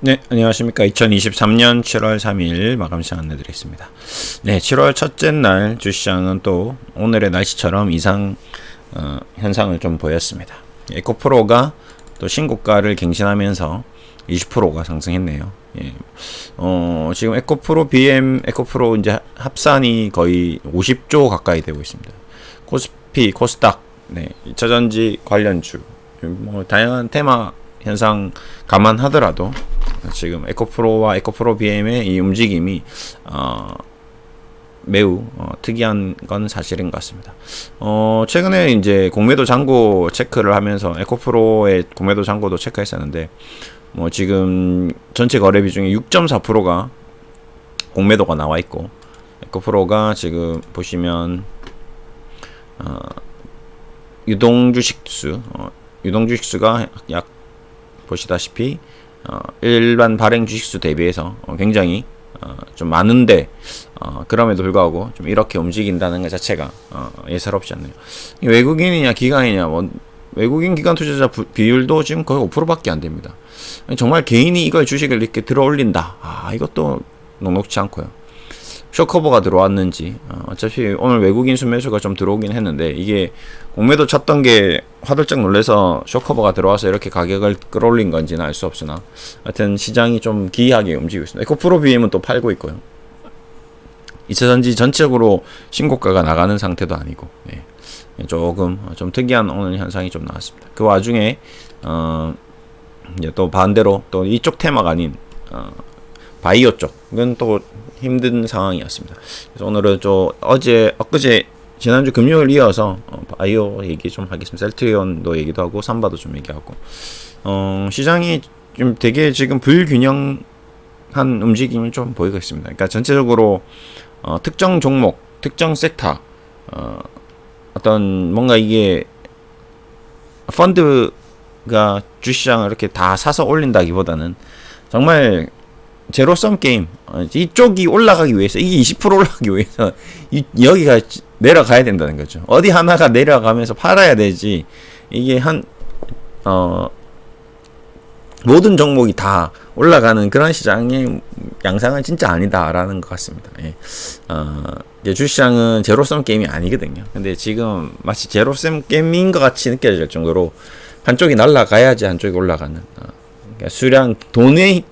네, 안녕하십니까. 2023년 7월 3일 마감 시간 안내드리겠습니다. 네, 7월 첫째 날 주시장은 또 오늘의 날씨처럼 이상 현상을 좀 보였습니다. 에코프로가 또 신고가를 갱신하면서 20%가 상승했네요. 예. 지금 에코프로 BM 에코프로 이제 합산이 거의 50조 가까이 되고 있습니다. 코스피, 코스닥, 네, 2차전지 관련주, 뭐 다양한 테마 현상 감안하더라도 지금 에코프로와 에코프로 BM의 이 움직임이 매우 특이한 건 사실인 것 같습니다. 최근에 이제 공매도 잔고 체크를 하면서 에코프로의 공매도 잔고도 체크했었는데 뭐 지금 전체 거래 비중의 6.4%가 공매도가 나와 있고 에코프로가 지금 보시면 유동 주식수 유동 주식수가 약 보시다시피 일반 발행 주식수 대비해서 굉장히 좀 많은데 그럼에도 불구하고 좀 이렇게 움직인다는 것 자체가 예사롭지 않네요. 외국인이냐 기관이냐 뭐 외국인 기관 투자자 비율도 지금 거의 5%밖에 안 됩니다. 정말 개인이 이걸 주식을 이렇게 들어 올린다. 이것도 녹록지 않고요. 쇼커버가 들어왔는지 어차피 오늘 외국인 순매수가 좀 들어오긴 했는데 이게 공매도 쳤던 게 화들짝 놀래서 쇼커버가 들어와서 이렇게 가격을 끌어올린 건지는 알 수 없으나 하여튼 시장이 좀 기이하게 움직이고 있습니다. 에코프로 BM은 또 팔고 있고요. 2차전지 전체적으로 신고가가 나가는 상태도 아니고 조금 좀 특이한 오늘 현상이 좀 나왔습니다. 그 와중에 이제 또 반대로 또 이쪽 테마가 아닌 바이오 쪽은 또 힘든 상황이었습니다. 그래서 오늘은 엊그제 지난주 금요일 이어서 바이오 얘기 좀 하겠습니다. 셀트리온도 얘기도 하고 삼바도 좀 얘기하고 시장이 좀 되게 지금 불균형한 움직임을 좀 보이고 있습니다. 그러니까 전체적으로 특정 종목, 특정 섹터 어떤 뭔가 이게 펀드가 주시장을 이렇게 다 사서 올린다기보다는 정말 제로섬 게임 이쪽이 올라가기 위해서 이게 20% 올라가기 위해서 여기가 내려가야 된다는 거죠. 어디 하나가 내려가면서 팔아야 되지 이게 모든 종목이 다 올라가는 그런 시장의 양상은 진짜 아니다라는 것 같습니다. 이제 주시장은 제로섬 게임이 아니거든요. 근데 지금 마치 제로섬 게임인 것 같이 느껴질 정도로 한쪽이 날아가야지 한쪽이 올라가는 그러니까 수량 돈만의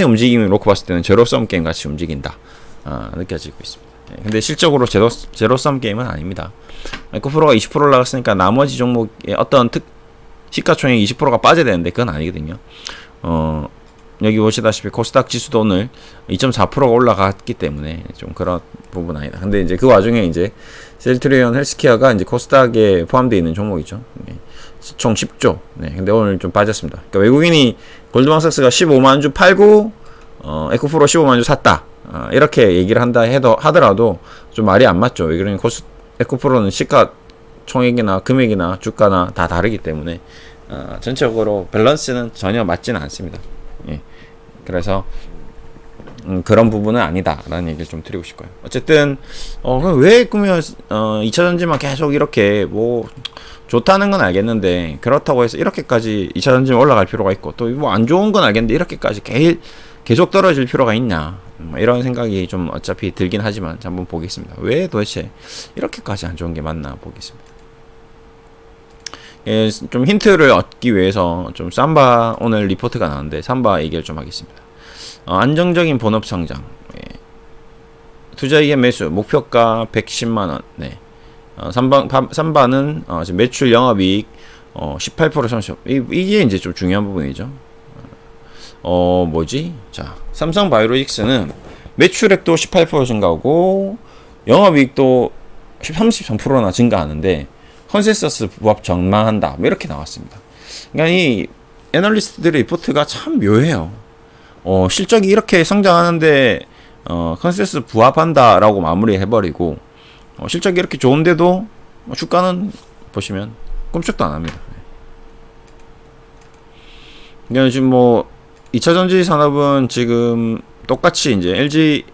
움직임을 놓고 봤을 때는 제로섬 게임 같이 움직인다 느껴지고 있습니다. 근데 실적으로 제로섬 게임은 아닙니다. 에코프로가 20% 올라갔으니까 나머지 종목의 어떤 시가총액 20%가 빠져야 되는데 그건 아니거든요. 여기 보시다시피 코스닥 지수도 오늘 2.4%가 올라갔기 때문에 좀 그런 부분 아니다. 근데 이제 그 와중에 이제 셀트리온 헬스케어가 이제 코스닥에 포함되어 있는 종목이죠. 총 10조. 근데 오늘 좀 빠졌습니다. 그러니까 외국인이 골드만삭스가 15만 주 팔고 에코프로 15만 주 샀다. 이렇게 얘기를 하더라도 좀 말이 안 맞죠. 왜 그러냐면 에코프로는 시가 총액이나 금액이나 주가나 다 다르기 때문에 전체적으로 밸런스는 전혀 맞지는 않습니다. 그래서 그런 부분은 아니다라는 얘기를 좀 드리고 싶고요. 어쨌든 왜 그러면 2차전지만 계속 이렇게 뭐 좋다는 건 알겠는데 그렇다고 해서 이렇게까지 2차전지 올라갈 필요가 있고 또 뭐 안 좋은 건 알겠는데 이렇게까지 계속 떨어질 필요가 있냐 이런 생각이 좀 어차피 들긴 하지만 한번 보겠습니다. 왜 도대체 이렇게까지 안 좋은 게 맞나 보겠습니다. 좀 힌트를 얻기 위해서 좀 삼바 오늘 리포트가 나왔는데 삼바 얘기를 좀 하겠습니다. 안정적인 본업 성장, 투자이익 매수 목표가 110만원. 삼바는 지금 매출 영업이익 18% 상승. 이게 이제 좀 중요한 부분이죠. 자, 삼성바이오로직스는 매출액도 18% 증가하고 영업이익도 33%나 증가하는데 컨센서스 부합 전망한다. 뭐 이렇게 나왔습니다. 그러니까 이 애널리스트들의 리포트가 참 묘해요. 실적이 이렇게 성장하는데 컨센서스 부합한다라고 마무리해버리고 실적이 이렇게 좋은데도 주가는 보시면 꼼짝도 안 합니다. 그러니까 지금 뭐 2차전지 산업은 지금 똑같이 이제 LG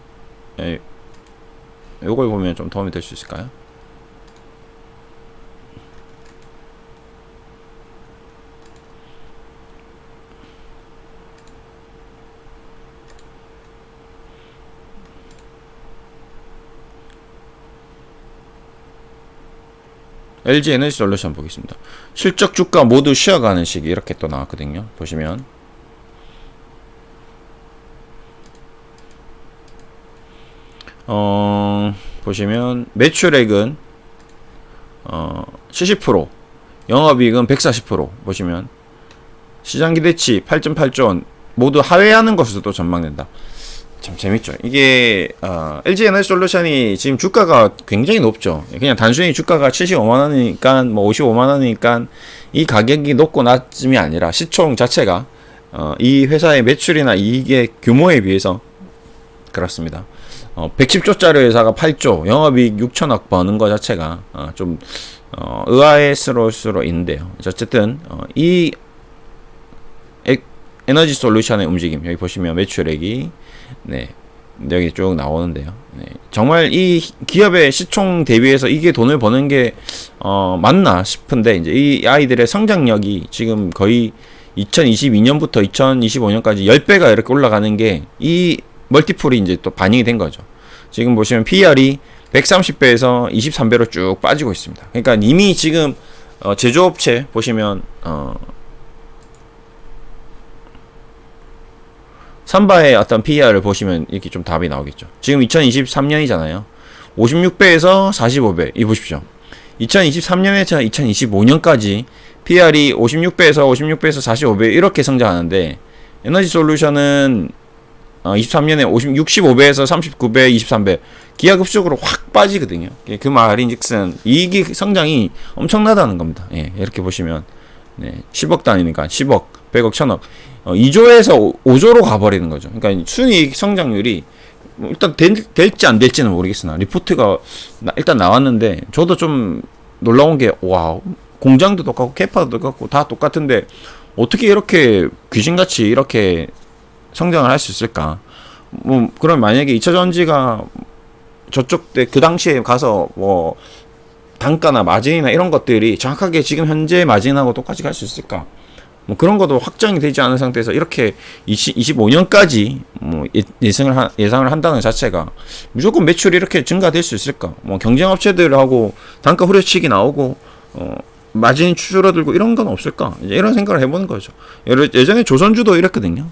요걸 보면 좀 도움이 될 수 있을까요? LG 에너지 솔루션 보겠습니다. 실적 주가 모두 쉬어가는 시기 이렇게 또 나왔거든요. 보시면 보시면 매출액은 70%, 영업이익은 140%. 보시면 시장 기대치 8.8조 원 모두 하회하는 것으로 또 전망된다. 참 재밌죠. 이게 LG 에너지 솔루션이 지금 주가가 굉장히 높죠. 그냥 단순히 주가가 75만 원이니까 뭐 55만 원이니까 이 가격이 높고 낮음이 아니라 시총 자체가 이 회사의 매출이나 이익의 규모에 비해서 그렇습니다. 110조짜리 회사가 8조, 영업이익 6천억 버는 것 자체가 좀 의아스러울 수로 있는데요. 어쨌든 이 에너지 솔루션의 움직임 여기 보시면 매출액이 네 여기 쭉 나오는데요. 네, 정말 이 기업의 시총 대비해서 이게 돈을 버는 게 맞나 싶은데 이제 이 아이들의 성장력이 지금 거의 2022년부터 2025년까지 10배가 이렇게 올라가는 게 이 멀티플이 이제 또 반영이 된 거죠. 지금 보시면 PR이 130배에서 23배로 쭉 빠지고 있습니다. 그러니까 이미 지금 제조업체 보시면 삼바의 어떤 PER을 보시면 이렇게 좀 답이 나오겠죠. 지금 2023년이잖아요. 56배에서 45배. 이 보십시오. 2023년에서 2025년까지 PER이 56배에서 45배 이렇게 성장하는데 에너지 솔루션은 23년에 65배에서 39배, 23배 기하급수적으로 확 빠지거든요. 그 말인즉슨 이익 성장이 엄청나다는 겁니다. 예, 이렇게 보시면 네, 10억 단위니까 10억, 100억, 1000억 2조에서 5조로 가버리는 거죠. 그러니까 순이익 성장률이 일단 될지 안 될지는 모르겠으나 리포트가 일단 나왔는데 저도 좀 놀라운 게 와우 공장도 똑같고 캐파도 똑같고 다 똑같은데 어떻게 이렇게 귀신같이 이렇게 성장을 할 수 있을까? 뭐 그럼 만약에 2차 전지가 저쪽 때 그 당시에 가서 뭐 단가나 마진이나 이런 것들이 정확하게 지금 현재 마진하고 똑같이 갈 수 있을까? 뭐 그런 것도 확정이 되지 않은 상태에서 이렇게 25년까지 뭐 예상을 한다는 자체가 무조건 매출이 이렇게 증가될 수 있을까? 뭐 경쟁 업체들하고 단가 후려치기 나오고 마진이 줄어들고 이런 건 없을까? 이제 이런 생각을 해보는 거죠. 예전에 조선주도 이랬거든요.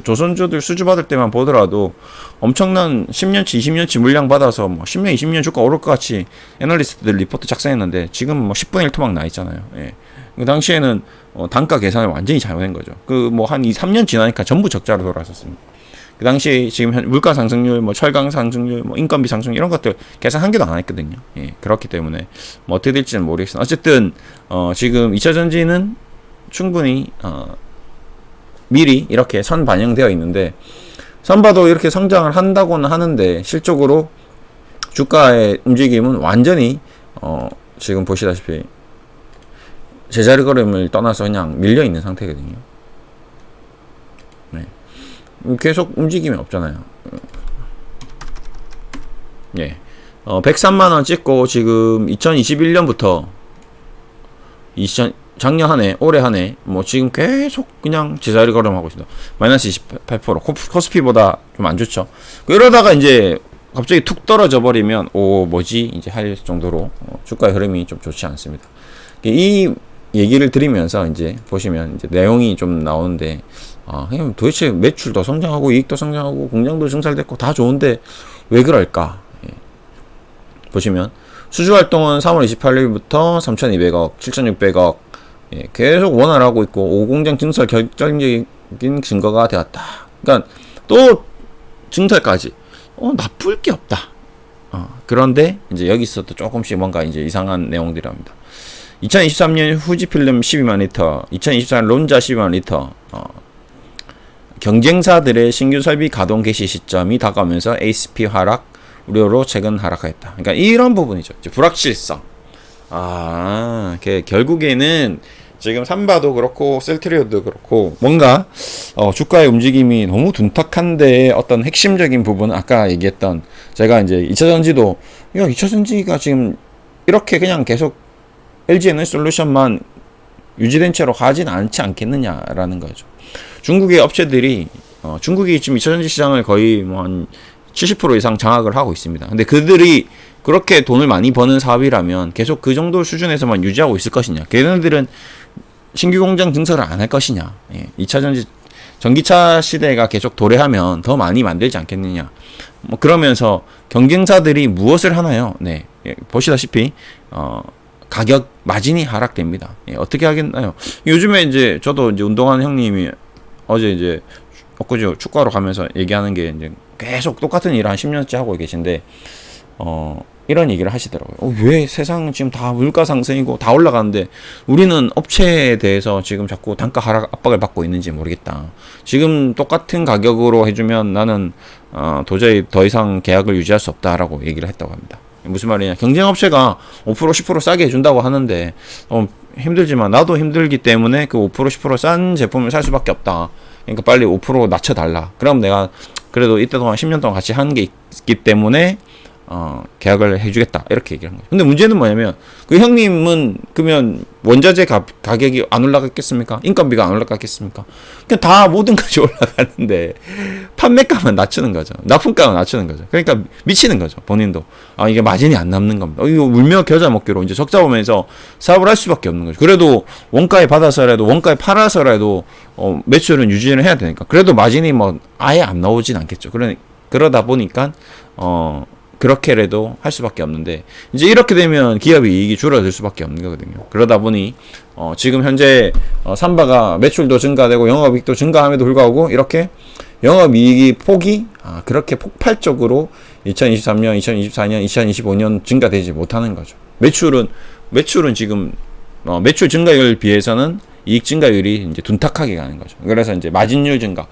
조선주들 수주 받을 때만 보더라도 엄청난 10년치, 20년치 물량 받아서 뭐 10년, 20년 주가 오를 것 같이 애널리스트들 리포트 작성했는데 지금 뭐 10분의 1 토막 나 있잖아요. 예. 그 당시에는 단가 계산을 완전히 잘못한 거죠. 그 뭐 한 2, 3년 지나니까 전부 적자로 돌아섰습니다. 그 당시 지금 물가 상승률, 뭐 철강 상승률, 뭐 인건비 상승률 이런 것들 계산 한 개도 안 했거든요. 예, 그렇기 때문에 뭐 어떻게 될지는 모르겠어요. 어쨌든 지금 2차 전지는 충분히 미리 이렇게 선 반영되어 있는데 선바도 이렇게 성장을 한다고는 하는데 실적으로 주가의 움직임은 완전히 지금 보시다시피 제자리 걸음을 떠나서 그냥 밀려 있는 상태거든요. 네. 계속 움직임이 없잖아요. 예. 103만원 찍고 지금 2021년부터 작년 한 해, 올해 한 해, 뭐 지금 계속 그냥 제자리 걸음하고 있습니다. 마이너스 28%. 코스피보다 좀 안 좋죠. 이러다가 이제 갑자기 툭 떨어져 버리면, 뭐지? 이제 할 정도로 주가의 흐름이 좀 좋지 않습니다. 이 얘기를 드리면서 이제 보시면 이제 내용이 좀 나오는데, 그냥 도대체 매출도 성장하고 이익도 성장하고 공장도 증설됐고 다 좋은데 왜 그럴까? 예. 보시면 수주 활동은 3월 28일부터 3,200억, 7,600억 예, 계속 원활하고 있고 5공장 증설 결정적인 증거가 되었다. 그러니까 또 증설까지 나쁠 게 없다. 그런데 이제 여기서 또 조금씩 뭔가 이제 이상한 내용들이랍니다. 2023년 후지필름 12만 리터, 2024년 론자 12만 리터. 경쟁사들의 신규 설비 가동 개시 시점이 다가오면서 ASP 하락 우려로 최근 하락하였다. 그러니까 이런 부분이죠. 이제 불확실성. 결국에는 지금 삼바도 그렇고 셀트리온도 그렇고 뭔가 주가의 움직임이 너무 둔탁한데 어떤 핵심적인 부분은 아까 얘기했던 제가 이제 2차전지도 2차전지가 지금 이렇게 그냥 계속 LG 에너지 솔루션만 유지된 채로 가진 않지 않겠느냐라는 거죠. 중국의 업체들이 중국이 지금 2차전지 시장을 거의 뭐 한 70% 이상 장악을 하고 있습니다. 근데 그들이 그렇게 돈을 많이 버는 사업이라면 계속 그 정도 수준에서만 유지하고 있을 것이냐. 걔네들은 신규 공장 증설을 안 할 것이냐. 2차 전기차 시대가 계속 도래하면 더 많이 만들지 않겠느냐. 뭐 그러면서 경쟁사들이 무엇을 하나요? 네. 보시다시피 가격 마진이 하락됩니다. 어떻게 하겠나요? 요즘에 이제 저도 이제 운동하는 형님이 어제 이제 엊그제 축구하러 가면서 얘기하는 게 이제 계속 똑같은 일을 한 10년째 하고 계신데 이런 얘기를 하시더라고요. 왜 세상 지금 다 물가 상승이고 다 올라가는데 우리는 업체에 대해서 지금 자꾸 단가 하락 압박을 받고 있는지 모르겠다. 지금 똑같은 가격으로 해주면 나는 도저히 더 이상 계약을 유지할 수 없다라고 얘기를 했다고 합니다. 무슨 말이냐? 경쟁업체가 5% 10% 싸게 해준다고 하는데 힘들지만 나도 힘들기 때문에 그 5% 10% 싼 제품을 살 수밖에 없다. 그러니까 빨리 5% 낮춰달라. 그럼 내가 그래도 이때 동안 10년 동안 같이 하는 게 있기 때문에 계약을 해주겠다 이렇게 얘기를 한 거죠. 근데 문제는 뭐냐면 그 형님은 그러면 원자재 가격이 안 올라갔겠습니까? 인건비가 안 올라갔겠습니까? 그냥 다 모든 것이 올라가는데 판매가만 낮추는 거죠. 납품가만 낮추는 거죠. 그러니까 미치는 거죠. 본인도 이게 마진이 안 남는 겁니다. 이거 울며 겨자 먹기로 이제 적자 보면서 사업을 할 수밖에 없는 거죠. 그래도 원가에 받아서라도 원가에 팔아서라도 매출은 유지를 해야 되니까. 그래도 마진이 뭐 아예 안 나오진 않겠죠. 그러다 보니까 그렇게라도 할 수밖에 없는데 이제 이렇게 되면 기업의 이익이 줄어들 수밖에 없는 거거든요. 그러다 보니 지금 현재 삼바가 매출도 증가되고 영업이익도 증가함에도 불구하고 이렇게 영업이익이 폭이 그렇게 폭발적으로 2023년, 2024년, 2025년 증가되지 못하는 거죠. 매출은 지금 매출 증가율 비해서는 이익 증가율이 이제 둔탁하게 가는 거죠. 그래서 이제 마진율 증가.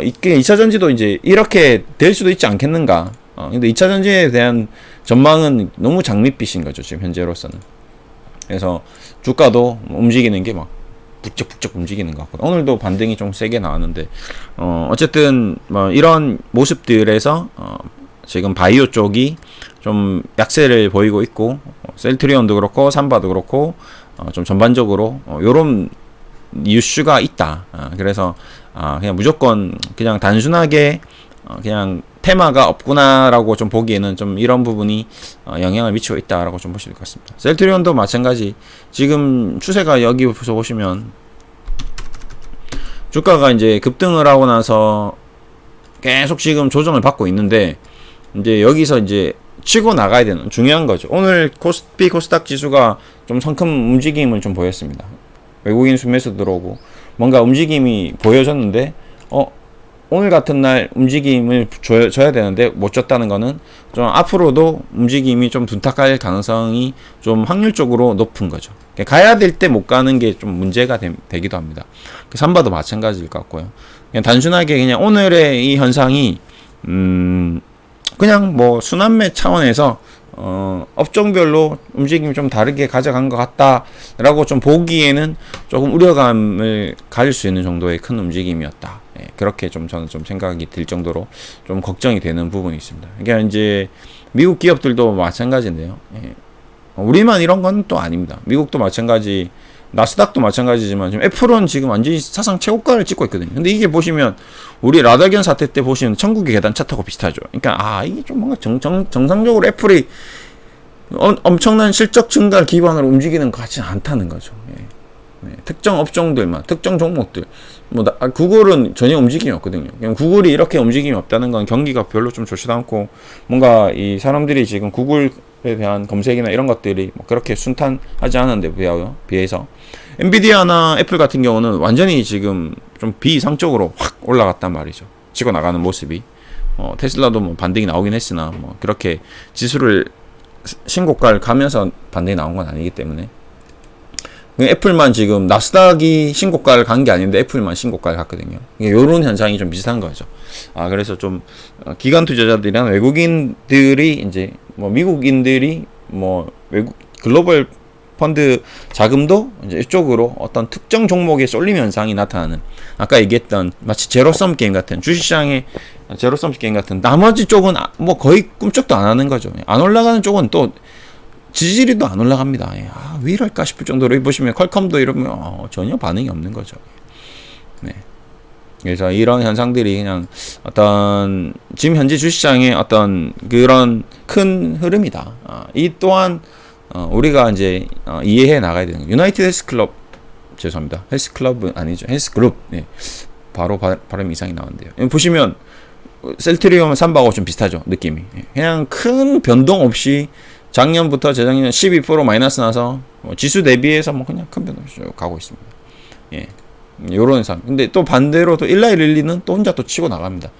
이게 2차 전지도 이제 이렇게 될 수도 있지 않겠는가. 근데 2차 전지에 대한 전망은 너무 장밋빛인 거죠, 지금 현재로서는. 그래서 주가도 움직이는 게 막 북적북적 움직이는 것 같고, 오늘도 반등이 좀 세게 나왔는데, 어쨌든 뭐 이런 모습들에서 지금 바이오 쪽이 좀 약세를 보이고 있고, 셀트리온도 그렇고 삼바도 그렇고 좀 전반적으로 요런 이슈가 있다. 그래서 그냥 무조건 그냥 단순하게 그냥 테마가 없구나라고 좀 보기에는 좀 이런 부분이 영향을 미치고 있다라고 좀 보시면 될 것 같습니다. 셀트리온도 마찬가지. 지금 추세가 여기서 보시면 주가가 이제 급등을 하고 나서 계속 지금 조정을 받고 있는데 이제 여기서 이제 치고 나가야 되는 중요한 거죠. 오늘 코스피 코스닥 지수가 좀 성큼 움직임을 좀 보였습니다. 외국인 순매수 들어오고 뭔가 움직임이 보여졌는데 오늘 같은 날 움직임을 줘야 되는데 못 줬다는 거는 좀 앞으로도 움직임이 좀 둔탁할 가능성이 좀 확률적으로 높은 거죠. 가야 될 때 못 가는 게 좀 문제가 되기도 합니다. 삼바도 마찬가지일 것 같고요. 그냥 단순하게 그냥 오늘의 이 현상이 그냥 뭐 순환매 차원에서 업종별로 움직임이 좀 다르게 가져간 것 같다라고 좀 보기에는 조금 우려감을 가질 수 있는 정도의 큰 움직임이었다. 그렇게 좀 저는 좀 생각이 들 정도로 좀 걱정이 되는 부분이 있습니다. 그러니까 이제 미국 기업들도 마찬가지인데요. 우리만 이런 건 또 아닙니다. 미국도 마찬가지, 나스닥도 마찬가지지만 지금 애플은 지금 완전히 사상 최고가를 찍고 있거든요. 근데 이게 보시면 우리 라다견 사태 때 보시면 천국의 계단 차 타고 비슷하죠. 그러니까 이게 좀 뭔가 정상적으로 애플이 엄청난 실적 증가를 기반으로 움직이는 것 같지는 않다는 거죠. 특정 업종들만, 특정 종목들. 구글은 전혀 움직임이 없거든요. 그냥 구글이 이렇게 움직임이 없다는 건 경기가 별로 좀 좋지도 않고, 뭔가 이 사람들이 지금 구글에 대한 검색이나 이런 것들이 뭐 그렇게 순탄하지 않은데 비해서 엔비디아나 애플 같은 경우는 완전히 지금 좀 비이상적으로 확 올라갔단 말이죠. 치고 나가는 모습이. 테슬라도 뭐 반등이 나오긴 했으나 뭐 그렇게 지수를 신고가를 가면서 반등이 나온 건 아니기 때문에. 애플만 지금 나스닥이 신고가를 간 게 아닌데 애플만 신고가를 갔거든요. 이런 현상이 좀 비슷한 거죠. 그래서 좀 기관 투자자들이나 외국인들이 이제 뭐 미국인들이 뭐 글로벌 펀드 자금도 이제 이쪽으로 어떤 특정 종목에 쏠림 현상이 나타나는, 아까 얘기했던 마치 제로섬 게임 같은, 주식시장의 제로섬 게임 같은, 나머지 쪽은 뭐 거의 꿈쩍도 안 하는 거죠. 안 올라가는 쪽은 또 지지율도 안 올라갑니다. 왜 이럴까 싶을 정도로 보시면 퀄컴도 이러면 전혀 반응이 없는 거죠. 네. 그래서 이런 현상들이 그냥 어떤 지금 현재 주식시장의 어떤 그런 큰 흐름이다. 이 또한 우리가 이제 이해해 나가야 되는 거예요. 유나이티드 헬스클럽, 죄송합니다. 헬스클럽은 아니죠. 헬스그룹. 네. 바로 발음 이상이 나왔는데요. 보시면 셀트리온 삼바하고 좀 비슷하죠, 느낌이. 그냥 큰 변동 없이 작년부터 재작년 12% 마이너스 나서 지수 대비해서 뭐 그냥 큰 변동 없이 가고 있습니다. 예. 요런 상. 근데 또 반대로 또 일라이릴리는 또 혼자 또 치고 나갑니다.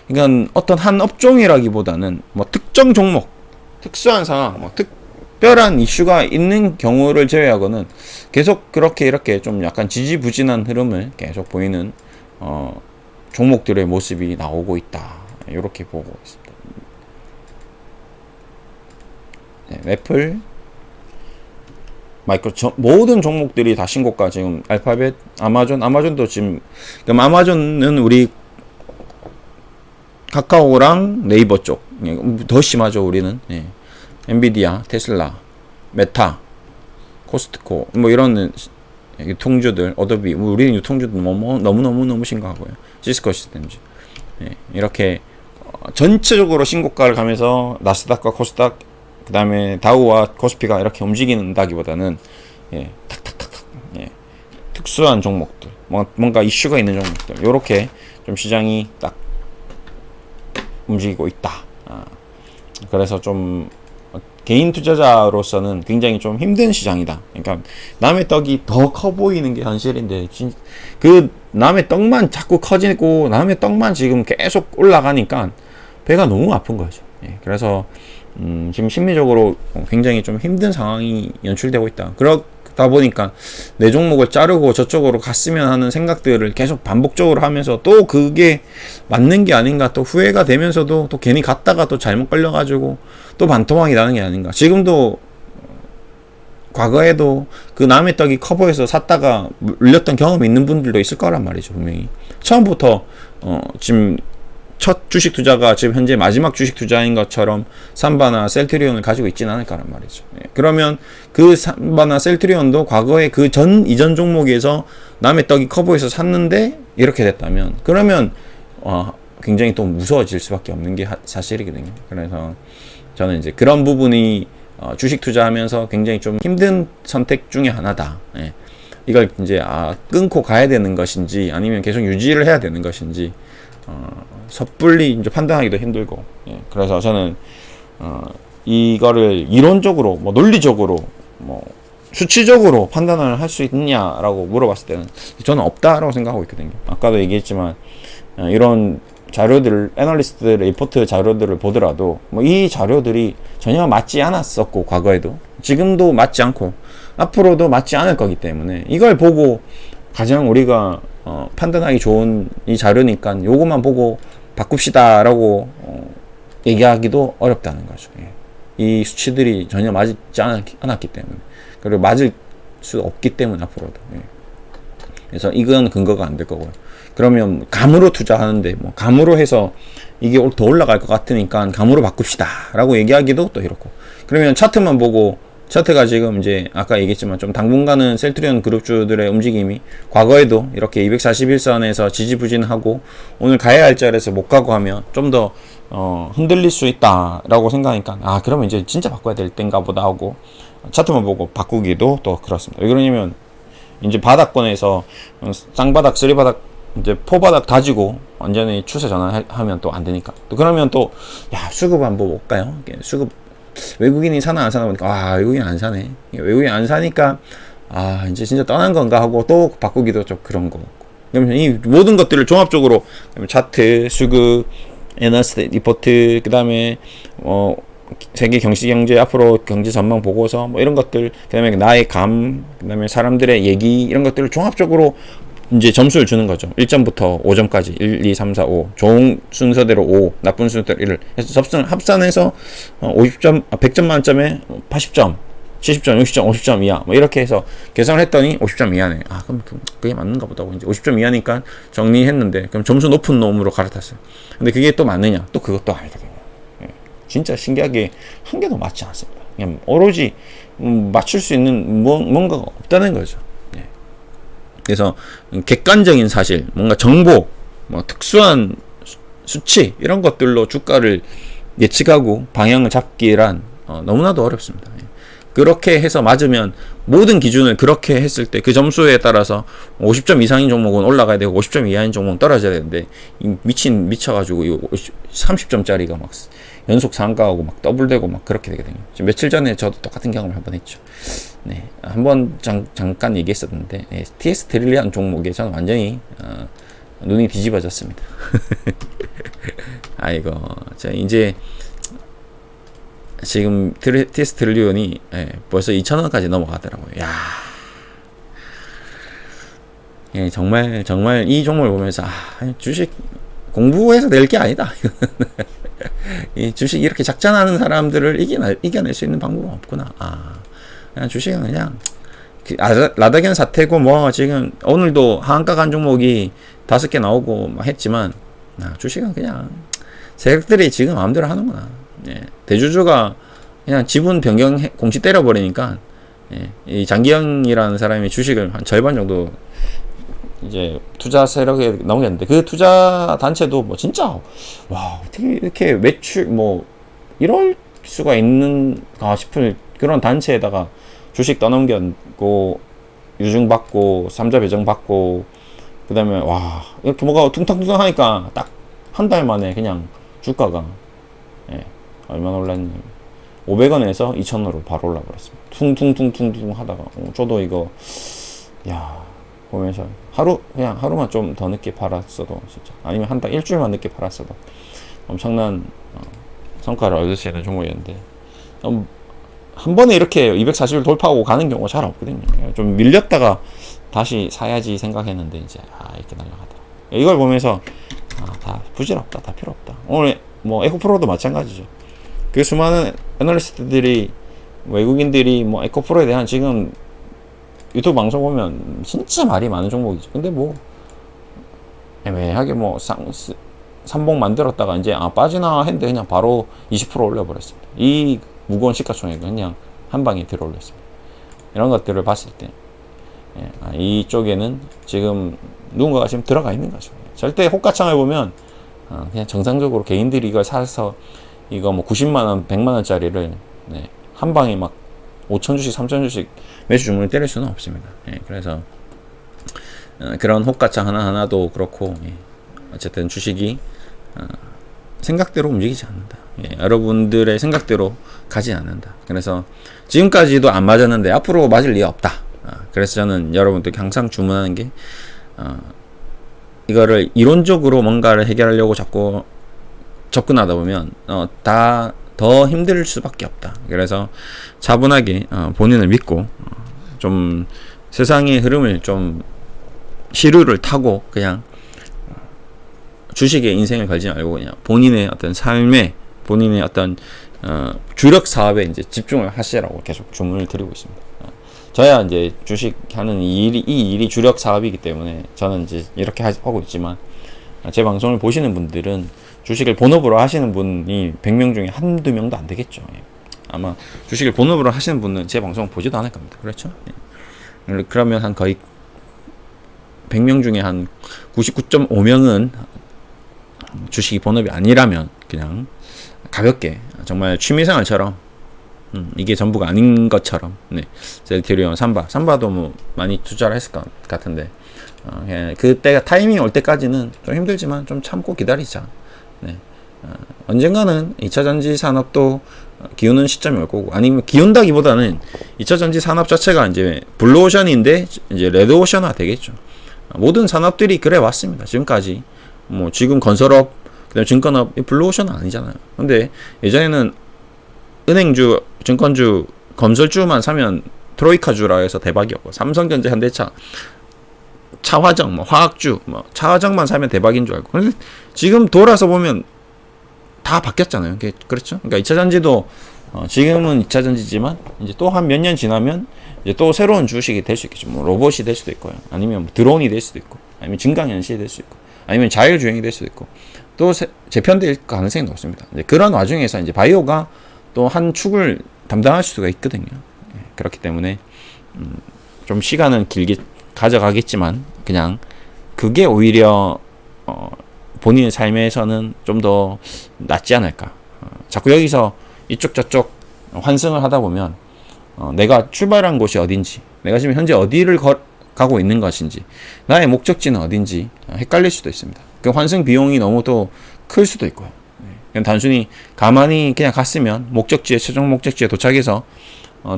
그러니까 어떤 한 업종이라기보다는 뭐 특정 종목, 특수한 상황, 뭐 특별한 이슈가 있는 경우를 제외하고는 계속 그렇게 이렇게 좀 약간 지지부진한 흐름을 계속 보이는 종목들의 모습이 나오고 있다. 이렇게 보고 있습니다. 네, 애플, 모든 종목들이 다 신고가. 지금 알파벳, 아마존도 지금, 그럼 아마존은 우리 카카오랑 네이버 쪽 더 심하죠. 우리는. 예. 엔비디아, 테슬라, 메타, 코스트코 뭐 이런 유통주들, 어도비, 우리는 유통주도 너무 심각하고요. 시스코 시스템즈. 예. 이렇게 전체적으로 신고가를 가면서 나스닥과 코스닥, 그 다음에 다우와 코스피가 이렇게 움직인다기보다는 탁탁탁탁 특수한 종목들, 뭔가 이슈가 있는 종목들, 요렇게 좀 시장이 딱 움직이고 있다. 그래서 좀 개인 투자자로서는 굉장히 좀 힘든 시장이다. 그러니까 남의 떡이 더 커 보이는 게 현실인데 그 남의 떡만 자꾸 커지고 남의 떡만 지금 계속 올라가니까 배가 너무 아픈 거죠. 그래서 지금 심리적으로 굉장히 좀 힘든 상황이 연출되고 있다. 그러다 보니까 내 종목을 자르고 저쪽으로 갔으면 하는 생각들을 계속 반복적으로 하면서 또 그게 맞는 게 아닌가, 또 후회가 되면서도 또 괜히 갔다가 또 잘못 걸려가지고 또 반토막이 나는 게 아닌가. 지금도 과거에도 그 남의 떡이 커 보여서 샀다가 물렸던 경험이 있는 분들도 있을 거란 말이죠. 분명히 처음부터 지금 첫 주식 투자가 지금 현재 마지막 주식 투자인 것처럼 삼바나 셀트리온을 가지고 있지는 않을 거란 말이죠. 그러면 그 삼바나 셀트리온도 과거에 그 이전 종목에서 남의 떡이 커 보여서 샀는데 이렇게 됐다면, 그러면 굉장히 또 무서워질 수밖에 없는 게 사실이거든요. 그래서 저는 이제 그런 부분이 주식 투자하면서 굉장히 좀 힘든 선택 중에 하나다. 이걸 이제 끊고 가야 되는 것인지 아니면 계속 유지를 해야 되는 것인지 섣불리 이제 판단하기도 힘들고. 그래서 저는 이거를 이론적으로, 뭐 논리적으로, 뭐 수치적으로 판단을 할 수 있느냐라고 물어봤을 때는 저는 없다라고 생각하고 있거든요. 아까도 얘기했지만 이런 자료들을, 애널리스트 리포트 자료들을 보더라도 뭐 이 자료들이 전혀 맞지 않았었고, 과거에도 지금도 맞지 않고 앞으로도 맞지 않을 거기 때문에 이걸 보고 가장 우리가 판단하기 좋은 이 자료니까 요것만 보고 바꿉시다 라고 얘기하기도 어렵다는 거죠. 이 수치들이 전혀 맞지 않았기 때문에, 그리고 맞을 수 없기 때문에 앞으로도. 그래서 이건 근거가 안 될 거고요. 그러면 감으로 투자하는데 뭐 감으로 해서 이게 더 올라갈 것 같으니까 감으로 바꿉시다 라고 얘기하기도 또 이렇고, 그러면 차트만 보고, 차트가 지금 이제 아까 얘기했지만 좀 당분간은 셀트리온 그룹주들의 움직임이 과거에도 이렇게 241선에서 지지부진하고 오늘 가야 할 자리에서 못 가고 하면 좀 더 흔들릴 수 있다라고 생각하니까 그러면 이제 진짜 바꿔야 될 땐가 보다 하고 차트만 보고 바꾸기도 또 그렇습니다. 왜 그러냐면 이제 바닥권에서 쌍바닥, 쓰리바닥, 이제 포바닥 다지고 완전히 추세 전환하면 또 안 되니까, 또 그러면 또 수급 한번 볼까요? 수급 외국인이 사나 안 사나 보니까 외국인 안 사네. 외국인 안 사니까 이제 진짜 떠난 건가 하고 또 바꾸기도 좀 그런 거. 그러면 이 모든 것들을 종합적으로 차트, 수급, 애널리스트 리포트, 그 다음에 세계 경제 앞으로 경제 전망 보고서 뭐 이런 것들, 그 다음에 나의 감, 그 다음에 사람들의 얘기, 이런 것들을 종합적으로 이제 점수를 주는 거죠. 1점부터 5점까지 1, 2, 3, 4, 5 좋은 순서대로 5, 나쁜 순서대로 1을 해서 합산해서 50점, 100점 만점에 80점, 70점, 60점, 50점 이하 뭐 이렇게 해서 계산을 했더니 50점 이하네. 그럼 그게 맞는가 보다 하고 이제 50점 이하니까 정리했는데, 그럼 점수 높은 놈으로 갈아탔어요. 근데 그게 또 맞느냐? 또 그것도 아니거든요. 진짜 신기하게 한 개도 맞지 않습니다. 그냥 오로지 맞출 수 있는 뭔가가 없다는 거죠. 그래서 객관적인 사실, 뭔가 정보, 뭐 특수한 수치 이런 것들로 주가를 예측하고 방향을 잡기란 너무나도 어렵습니다. 그렇게 해서 맞으면 모든 기준을 그렇게 했을 때 그 점수에 따라서 50점 이상인 종목은 올라가야 되고 50점 이하인 종목은 떨어져야 되는데 미쳐가지고 30점짜리가 막 연속 상가하고 막 더블되고 막 그렇게 되거든요. 지금 며칠 전에 저도 똑같은 경험을 한번 했죠. 네, 한번 잠깐 얘기했었는데 TS 트릴리안 종목에 저는 완전히 눈이 뒤집어졌습니다. 아이고, 자 이제 지금 TS 트릴리온이 벌써 2,000원까지 넘어가더라고요. 야, 정말 이 종목을 보면서 주식 공부해서 낼 게 아니다. 이 주식 이렇게 작전하는 사람들을 이겨낼 수 있는 방법은 없구나. 그냥 주식은 그냥 라다견 사태고 뭐 지금 오늘도 하한가 간 종목이 5개 나오고 막 했지만 주식은 그냥 세력들이 지금 마음대로 하는구나. 대주주가 그냥 지분 변경 공시 때려버리니까 이 장기영이라는 사람이 주식을 한 절반 정도 이제 투자 세력에 넘겼는데 그 투자 단체도 뭐 진짜 와 어떻게 이렇게 매출 뭐 이럴 수가 있는가 싶은 그런 단체에다가 주식 떠넘겼고 유증받고 삼자 배정받고 그 다음에 와 이렇게 뭐가 퉁탕퉁탕 하니까 딱 한 달 만에 그냥 주가가 얼마나 올랐냐 500원에서 2,000원으로 바로 올라버렸습니다. 퉁퉁퉁퉁퉁 하다가 저도 이거 야 보면서 하루만 좀 더 늦게 팔았어도 진짜 아니면 한 달 일주일만 늦게 팔았어도 엄청난 성과를 얻을 수 있는 종목이었는데 한 번에 이렇게 240을 돌파하고 가는 경우가 잘 없거든요. 좀 밀렸다가 다시 사야지 생각했는데 이제 이렇게 날아가더라. 이걸 보면서 다 부질없다, 다 필요 없다. 오늘 뭐 에코프로도 마찬가지죠. 그 수많은 애널리스트들이 외국인들이 뭐 에코프로에 대한 지금 유튜브 방송 보면 진짜 말이 많은 종목이죠. 근데 뭐 애매하게 뭐 삼봉 만들었다가 이제 빠지나 했는데 그냥 바로 20% 올려버렸습니다. 이 무거운 시가총액 그냥 한 방에 들어올렸습니다. 이런 것들을 봤을 때 이쪽에는 지금 누군가가 지금 들어가 있는 거죠. 절대 호가창을 보면 그냥 정상적으로 개인들이 이걸 사서 이거 뭐 90만원, 100만원짜리를 한 방에 막 5,000주씩, 3,000주씩 매수 주문을 때릴 수는 없습니다. 그래서 그런 호가창 하나하나도 그렇고 어쨌든 주식이 생각대로 움직이지 않는다. 여러분들의 생각대로 가지 않는다. 그래서 지금까지도 안 맞았는데 앞으로 맞을 리가 없다. 그래서 저는 여러분들께 항상 주문하는 게 이거를 이론적으로 뭔가를 해결하려고 자꾸 접근하다 보면 다 더 힘들 수밖에 없다. 그래서 차분하게 본인을 믿고 좀 세상의 흐름을 좀 시류를 타고 그냥 주식에 인생을 걸지 말고 그냥 본인의 어떤 삶에 본인의 어떤 주력 사업에 이제 집중을 하시라고 계속 주문을 드리고 있습니다. 저야 이제 주식하는 이 일이 주력 사업이기 때문에 저는 이제 이렇게 하고 있지만 제 방송을 보시는 분들은 주식을 본업으로 하시는 분이 100명 중에 한두 명도 안 되겠죠. 아마 주식을 본업으로 하시는 분은 제 방송 보지도 않을 겁니다. 그렇죠? 그러면 한 거의 100명 중에 한 99.5명은 주식이 본업이 아니라면 그냥 가볍게 정말 취미생활처럼 이게 전부가 아닌 것처럼 셀트리온, 삼바도 뭐 많이 투자를 했을 것 같은데 그때가 타이밍이 올 때까지는 좀 힘들지만 좀 참고 기다리자. 언젠가는 2차전지 산업도 기우는 시점이 올 거고 아니면 기운다기보다는 2차전지 산업 자체가 이제 블루오션인데 이제 레드오션화 되겠죠. 모든 산업들이 그래 왔습니다. 지금까지 뭐 지금 건설업 그다음에 증권업 블루오션은 아니잖아요. 근데 예전에는 은행주, 증권주, 건설주만 사면 트로이카주라 해서 대박이었고 삼성전자, 현대차, 차화정, 뭐 화학주, 뭐 차화정만 사면 대박인 줄 알고. 근데 지금 돌아서 보면 다 바뀌었잖아요. 그렇죠? 그러니까 2차전지도 지금은 2차전지지만 이제 또 한 몇 년 지나면 이제 또 새로운 주식이 될 수 있겠죠. 뭐 로봇이 될 수도 있고요. 아니면 뭐 드론이 될 수도 있고, 아니면 증강현실이 될 수도 있고, 아니면 자율주행이 될 수도 있고, 또 재편될 가능성이 높습니다. 이제 그런 와중에서 이제 바이오가 또 한 축을 담당할 수가 있거든요. 그렇기 때문에 좀 시간은 길게 가져가겠지만 그냥 그게 오히려 본인의 삶에서는 좀 더 낫지 않을까. 자꾸 여기서 이쪽 저쪽 환승을 하다 보면 내가 출발한 곳이 어딘지, 내가 지금 현재 어디를 가고 있는 것인지, 나의 목적지는 어딘지 헷갈릴 수도 있습니다. 그 환승 비용이 너무 또 클 수도 있고요. 그냥 단순히 가만히 그냥 갔으면 최종 목적지에 도착해서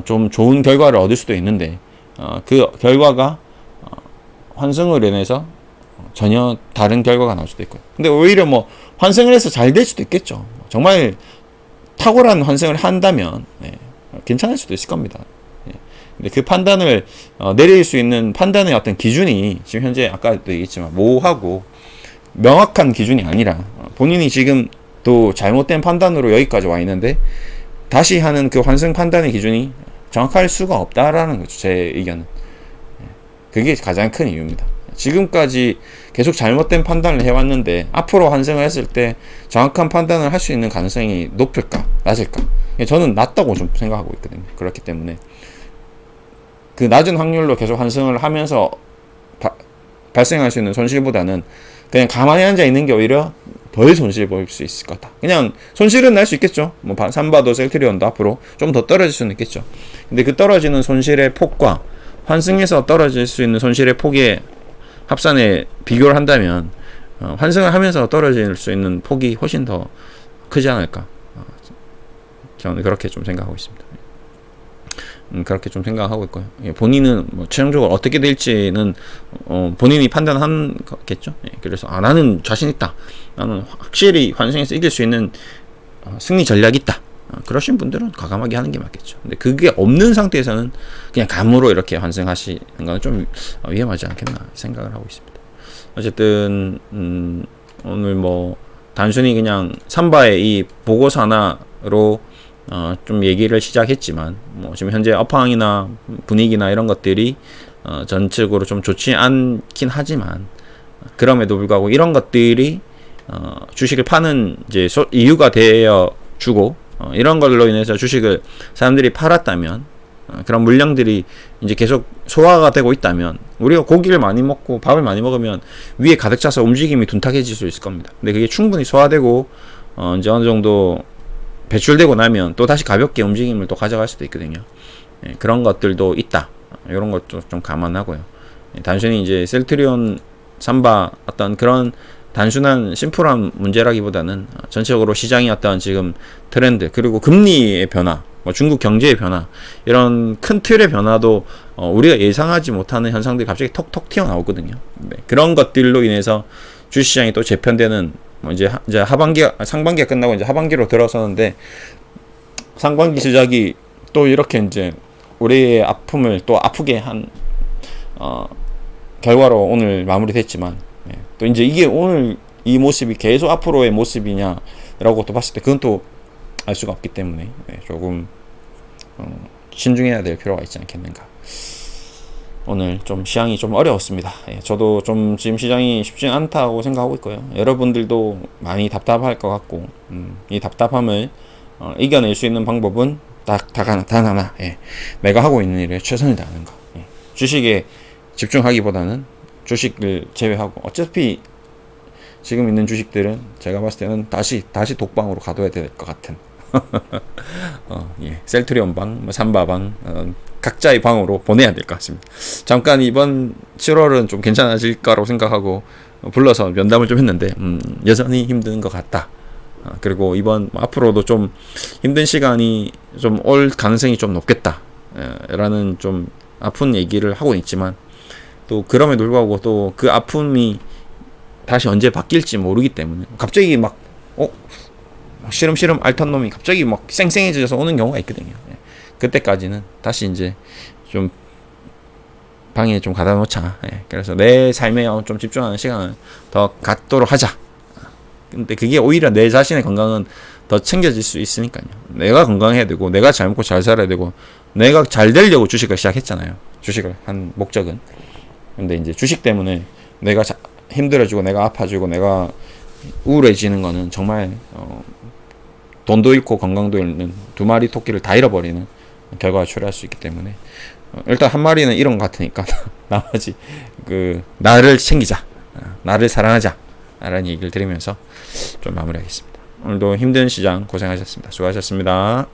좀 좋은 결과를 얻을 수도 있는데, 그 결과가 환승을 인해서 전혀 다른 결과가 나올 수도 있고요. 근데 오히려 뭐 환승을 해서 잘 될 수도 있겠죠. 정말 탁월한 환승을 한다면 괜찮을 수도 있을 겁니다. 근데 그 판단을 내릴 수 있는 판단의 어떤 기준이 지금 현재 아까도 얘기했지만 모호하고 명확한 기준이 아니라, 본인이 지금 또 잘못된 판단으로 여기까지 와 있는데 다시 하는 그 환승 판단의 기준이 정확할 수가 없다라는 거죠. 제 의견은. 그게 가장 큰 이유입니다. 지금까지 계속 잘못된 판단을 해왔는데 앞으로 환승을 했을 때 정확한 판단을 할 수 있는 가능성이 높을까 낮을까? 저는 낮다고 좀 생각하고 있거든요. 그렇기 때문에 그 낮은 확률로 계속 환승을 하면서 발생할 수 있는 손실보다는 그냥 가만히 앉아 있는 게 오히려 덜 손실 볼 수 있을 것 같다. 그냥 손실은 날 수 있겠죠. 뭐 삼바도 셀트리온도 앞으로 좀 더 떨어질 수는 있겠죠. 근데 그 떨어지는 손실의 폭과 환승해서 떨어질 수 있는 손실의 폭의 합산에 비교를 한다면 환승을 하면서 떨어질 수 있는 폭이 훨씬 더 크지 않을까. 저는 그렇게 좀 생각하고 있습니다. 그렇게 좀 생각하고 있고요. 본인은 뭐 최종적으로 어떻게 될지는 본인이 판단한 거겠죠. 그래서 나는 자신 있다. 나는 확실히 환승해서 이길 수 있는 승리 전략이 있다. 그러신 분들은 과감하게 하는 게 맞겠죠. 근데 그게 없는 상태에서는 그냥 감으로 이렇게 환승하시는 건 좀 위험하지 않겠나 생각을 하고 있습니다. 어쨌든 오늘 뭐 단순히 그냥 삼바의 이 보고서 하나로 좀 얘기를 시작했지만, 뭐 지금 현재 업황이나 분위기나 이런 것들이 전체적으로 좀 좋지 않긴 하지만, 그럼에도 불구하고 이런 것들이 주식을 파는 이제 이유가 되어 주고, 이런 걸로 인해서 주식을 사람들이 팔았다면, 그런 물량들이 이제 계속 소화가 되고 있다면, 우리가 고기를 많이 먹고 밥을 많이 먹으면 위에 가득 차서 움직임이 둔탁해질 수 있을 겁니다. 근데 그게 충분히 소화되고 이제 어느 정도 배출되고 나면 또 다시 가볍게 움직임을 또 가져갈 수도 있거든요. 그런 것들도 있다. 이런 것도 좀 감안하고요. 단순히 이제 셀트리온 삼바 어떤 그런 단순한 심플한 문제라기보다는 전체적으로 시장의 어떤 지금 트렌드, 그리고 금리의 변화, 뭐 중국 경제의 변화, 이런 큰 틀의 변화도 우리가 예상하지 못하는 현상들이 갑자기 톡톡 튀어나오거든요. 그런 것들로 인해서 주식시장이 또 재편되는, 뭐 이제 상반기가 끝나고 이제 하반기로 들어서는데, 상반기 시작이 또 이렇게 이제 우리의 아픔을 또 아프게 한 결과로 오늘 마무리됐지만, 또 이제 이게 오늘 이 모습이 계속 앞으로의 모습이냐라고 또 봤을 때 그건 또 알 수가 없기 때문에 조금 신중해야 될 필요가 있지 않겠는가. 오늘 좀 시장이 좀 어려웠습니다. 저도 좀 지금 시장이 쉽지 않다고 생각하고 있고요. 여러분들도 많이 답답할 것 같고, 이 답답함을 이겨낼 수 있는 방법은 단 하나, 내가 하고 있는 일에 최선을 다하는 거. 주식에 집중하기보다는 주식을 제외하고, 어차피 지금 있는 주식들은 제가 봤을 때는 다시 독방으로 가둬야 될 것 같은 셀트리온 방, 삼바 방, 각자의 방으로 보내야 될 것 같습니다. 잠깐 이번 7월은 좀 괜찮아질까라고 생각하고 불러서 면담을 좀 했는데 여전히 힘든 것 같다. 그리고 이번 앞으로도 좀 힘든 시간이 좀 올 가능성이 좀 높겠다 라는 좀 아픈 얘기를 하고 있지만, 또 그럼에도 불구하고 또 그 아픔이 다시 언제 바뀔지 모르기 때문에 갑자기 막 시름시름 앓던 놈이 갑자기 막 쌩쌩해져서 오는 경우가 있거든요. 그때까지는 다시 이제 좀 방에 좀 가다 놓자. 그래서 내 삶에 좀 집중하는 시간을 더 갖도록 하자. 근데 그게 오히려 내 자신의 건강은 더 챙겨질 수 있으니까요. 내가 건강해야 되고, 내가 잘 먹고 잘 살아야 되고, 내가 잘 되려고 주식을 시작했잖아요. 주식을 한 목적은. 근데 이제 주식 때문에 내가 힘들어지고, 내가 아파지고, 내가 우울해지는 거는 정말 돈도 잃고 건강도 잃는 두 마리 토끼를 다 잃어버리는 결과가 초래할 수 있기 때문에 일단 한 마리는 잃은 것 같으니까 나머지 나를 챙기자, 나를 사랑하자, 라는 얘기를 드리면서 좀 마무리하겠습니다. 오늘도 힘든 시장 고생하셨습니다. 수고하셨습니다.